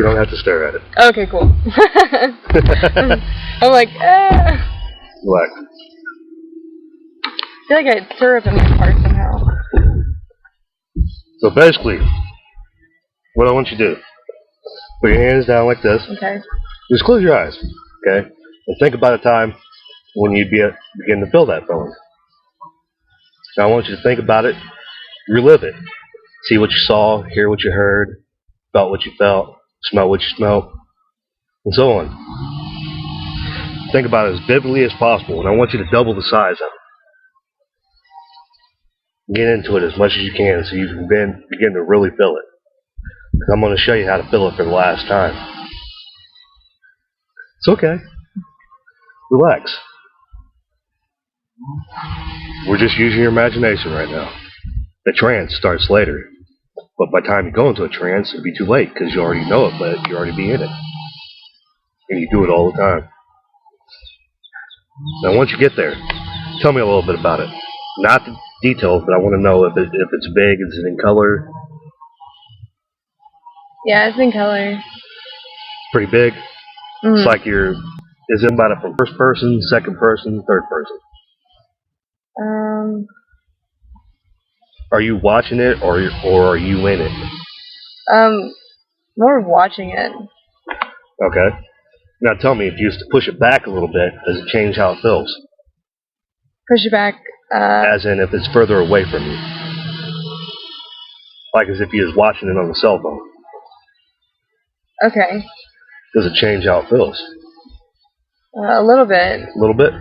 You don't have to stare at it. Okay, cool. I'm like, Relax. I feel like I stir up in my heart somehow. So basically, what I want you to do, put your hands down like this. Okay. Just close your eyes, okay? And think about a time when you begin to feel that feeling. Now I want you to think about it, relive it. See what you saw, hear what you heard, felt what you felt, smell what you smelled, and so on. Think about it as vividly as possible, and I want you to double the size of it. Get into it as much as you can so you can then begin to really feel it. Because I'm going to show you how to feel it for the last time. It's okay. Relax. We're just using your imagination right now. The trance starts later. But by the time you go into a trance, it'll be too late because you already know it, but you already be in it. And you do it all the time. Now once you get there, tell me a little bit about it. Not the details, but I want to know if it's big, is it in color? Yeah, it's in color. Pretty big? Mm-hmm. It's like is it about it from first person, second person, third person? Are you watching it or are you in it? More watching it. Okay. Now tell me, if you used to push it back a little bit, does it change how it feels? Push it back. As in if it's further away from you. Like as if you was watching it on the cell phone. Okay. Does it change how it feels? A little bit. A little bit?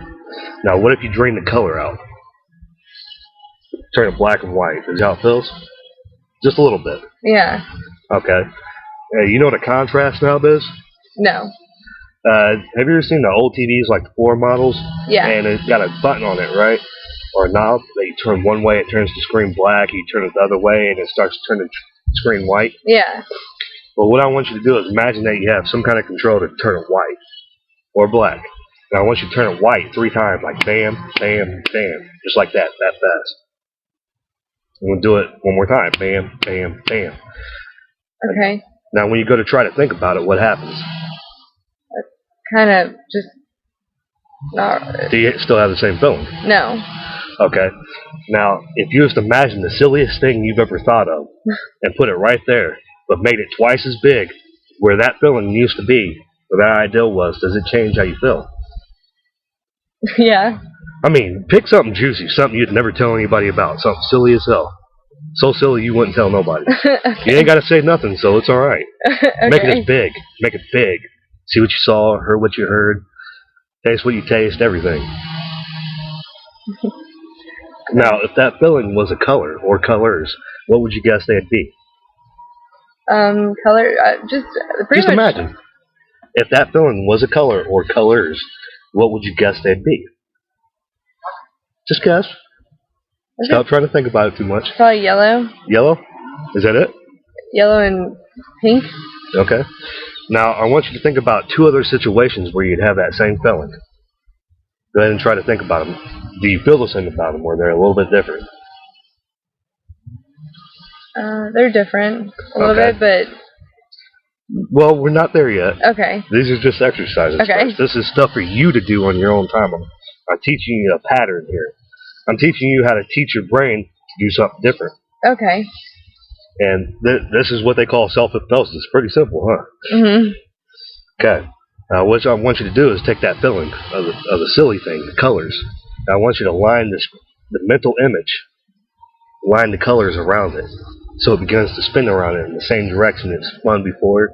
Now what if you drain the color out? Turn it black and white. Is that how it feels? Just a little bit. Yeah. Okay. You know what a contrast knob is? No. Have you ever seen the old TVs, like the floor models? Yeah. And it's got a button on it, right? Or a knob that you turn one way, it turns the screen black. You turn it the other way, and it starts to turn the screen white. Yeah. Well, what I want you to do is imagine that you have some kind of control to turn it white or black. Now I want you to turn it white 3 times, like bam, bam, bam, just like that fast. And we'll do it one more time, bam, bam, bam. Okay. Now when you go to try to think about it, what happens? Kind of just not. Do you still have the same feeling? No. Okay. Now, if you just imagine the silliest thing you've ever thought of and put it right there, but made it twice as big, where that feeling used to be, where that ideal was, does it change how you feel? Yeah. I mean, pick something juicy, something you'd never tell anybody about, something silly as hell. So silly you wouldn't tell nobody. Okay. You ain't got to say nothing, so it's alright. Okay. Make it as big. Make it big. See what you saw, heard what you heard, taste what you taste, everything. Now, if that feeling was a color or colors, what would you guess they'd be? Color, just pretty Just much. imagine. If that feeling was a color or colors, what would you guess they'd be? Just guess. Stop trying to think about it too much. Probably yellow. Yellow? Is that it? Yellow and pink. Okay. Now, I want you to think about 2 other situations where you'd have that same feeling. Go ahead and try to think about them. Do you feel the same about them, or they're a little bit different? They're different a little bit, but... Well, we're not there yet. Okay. These are just exercises. Okay. First. This is stuff for you to do on your own time. I'm teaching you a pattern here. I'm teaching you how to teach your brain to do something different. Okay. And this is what they call self-hypnosis. It's pretty simple, huh? Mm-hmm. Okay. Now, what I want you to do is take that feeling of the silly thing, the colors. Now, I want you to line the mental image, line the colors around it, so it begins to spin around it in the same direction it's spun before.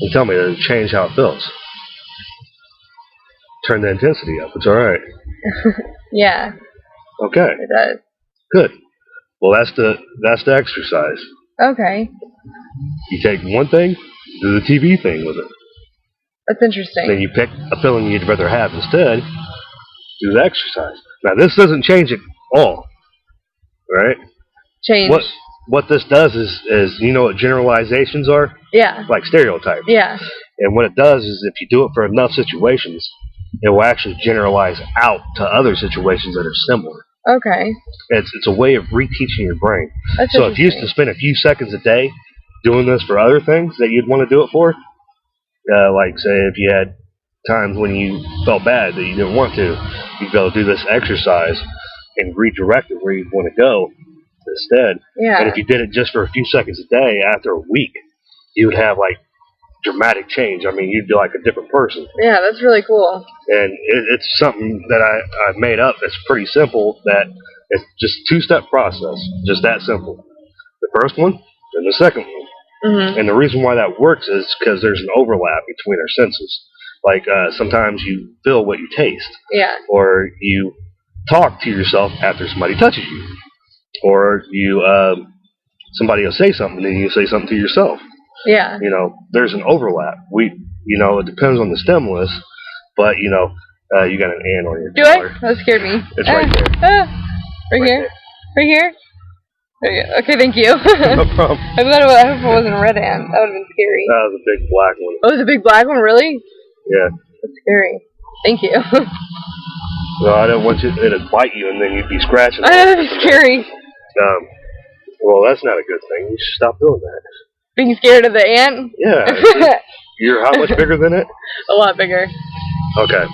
And tell me, does it change how it feels? Turn the intensity up. It's all right. Yeah. Okay. It does. Good. Well, that's the exercise. Okay. You take one thing, do the TV thing with it. That's interesting. Then you pick a feeling you'd rather have instead, do the exercise. Now, this doesn't change it all, right? Change. What this does is you know what generalizations are? Yeah. Like stereotypes. Yeah. And what it does is if you do it for enough situations, it will actually generalize out to other situations that are similar. Okay. It's a way of reteaching your brain. That's so if you used to spend a few seconds a day doing this for other things that you'd want to do it for. Like, say, if you had times when you felt bad that you didn't want to, you'd go do this exercise and redirect it where you want to go instead. Yeah. And if you did it just for a few seconds a day, after a week, you would have like dramatic change. I mean, you'd be like a different person. Yeah, that's really cool. And it's something that I've made up that's pretty simple, that it's just a two-step process, just that simple. The first one, then the second one. Mm-hmm. And the reason why that works is because there's an overlap between our senses. Like sometimes you feel what you taste. Yeah. Or you talk to yourself after somebody touches you. Or you somebody will say something and you say something to yourself. Yeah. You know, there's an overlap. It depends on the stimulus, but you got an ant on your collar. That scared me. It's right there. Right here? There. Right here? Okay, thank you. No problem. I hope it wasn't a red ant. That would have been scary. That was a big black one. Oh, it was a big black one, really? Yeah. That's scary. Thank you. No, I didn't want it'd bite you and then you'd be scratching. I know, that'd be scary. Well, that's not a good thing. You should stop doing that. Being scared of the ant? Yeah. You're how much bigger than it? A lot bigger. Okay.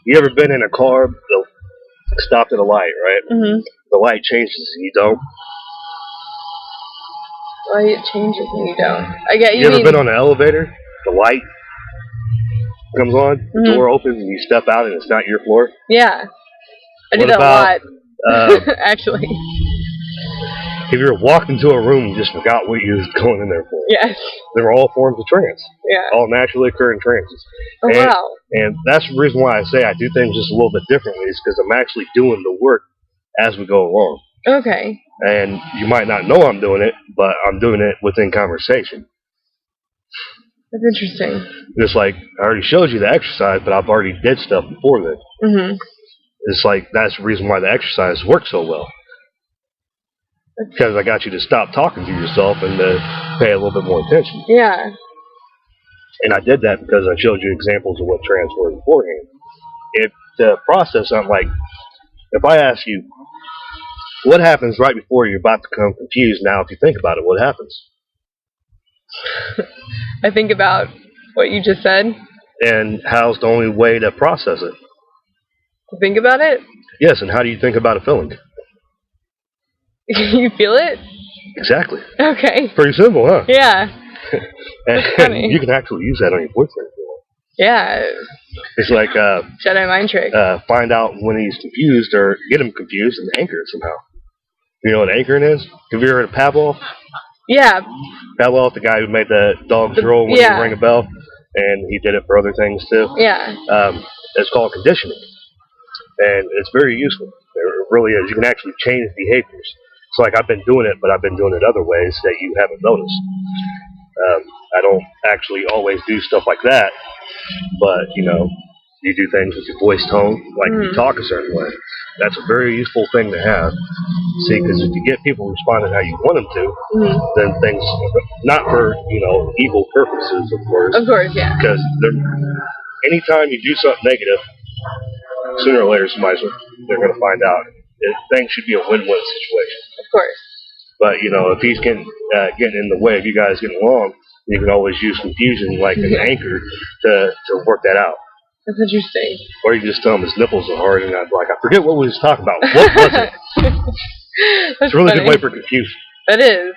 You ever been in a car stopped at a light, right? Mm-hmm. The light changes and you don't. Why it changes and you don't? I get You ever been on an elevator? The light comes on, the door opens, and you step out, and it's not your floor. Yeah, I do What that about, a lot. Actually. If you were walking into a room and just forgot what you was going in there for. Yes. They were all forms of trance. Yeah. All naturally occurring trances. Oh, wow. And that's the reason why I say I do things just a little bit differently, is because I'm actually doing the work as we go along. Okay. And you might not know I'm doing it, but I'm doing it within conversation. That's interesting. Just like I already showed you the exercise, but I've already did stuff before then. Mm-hmm. It's like that's the reason why the exercise works so well. Because I got you to stop talking to yourself and to pay a little bit more attention. Yeah. And I did that because I showed you examples of what trance were beforehand. If the process, I'm like, if I ask you, what happens right before you're about to become confused? Now, if you think about it, what happens? I think about what you just said. And how's the only way to process it? To think about it? Yes, and how do you think about a feeling? You feel it? Exactly. Okay. Pretty simple, huh? Yeah. And you can actually use that on your boyfriend if you want. Yeah. It's like Jedi mind trick. Find out when he's confused or get him confused and anchor it somehow. You know what anchoring is? Have you ever heard of Pavlov? Yeah. Pavlov, the guy who made the dogs roll when you ring a bell, and he did it for other things too. Yeah. It's called conditioning, and it's very useful. It really is. You can actually change behaviors. It's like I've been doing it, but I've been doing it other ways that you haven't noticed. I don't actually always do stuff like that, but you do things with your voice tone, like you talk a certain way. That's a very useful thing to have. See, because if you get people responding how you want them to, then things, not for evil purposes, of course. Of course, yeah. Because anytime you do something negative, sooner or later they're going to find out. Things should be a win-win situation. Of course. But if he's getting in the way of you guys getting along, you can always use confusion like an anchor to work that out. That's interesting. Or you just tell him his nipples are hard, and I'd be like, I forget what we was talking about. What was it? It's a really good way for confusion. That is.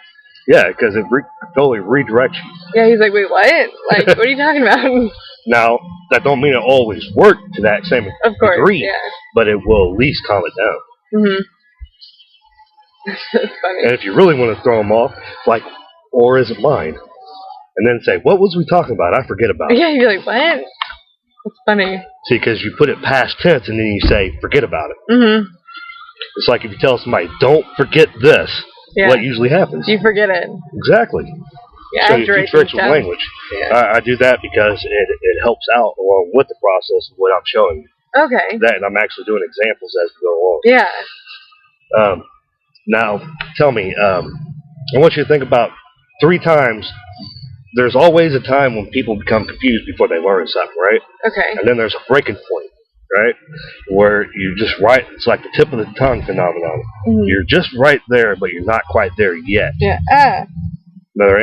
Yeah, because it totally redirects you. Yeah, he's like, wait, what? Like, what are you talking about? Now, that don't mean it always worked to that same degree, but it will at least calm it down. Mm-hmm. That's funny. And if you really want to throw them off, like, or is it mine? And then say, what was we talking about? I forget about it. Yeah, you'd be like, what? That's funny. See, because you put it past tense and then you say, forget about it. Mm-hmm. It's like if you tell somebody, don't forget this, what usually happens? You forget it. Exactly. Yeah, so you do tricks with language. Yeah. I do that because it helps out along with the process of what I'm showing you. Okay. That, and I'm actually doing examples as we go along. Yeah. Now, tell me, I want you to think about 3 times. There's always a time when people become confused before they learn something, right? Okay. And then there's a breaking point. right? Where you just right, it's like the tip of the tongue phenomenon. Mm-hmm. You're just right there, but you're not quite there yet. Yeah. Another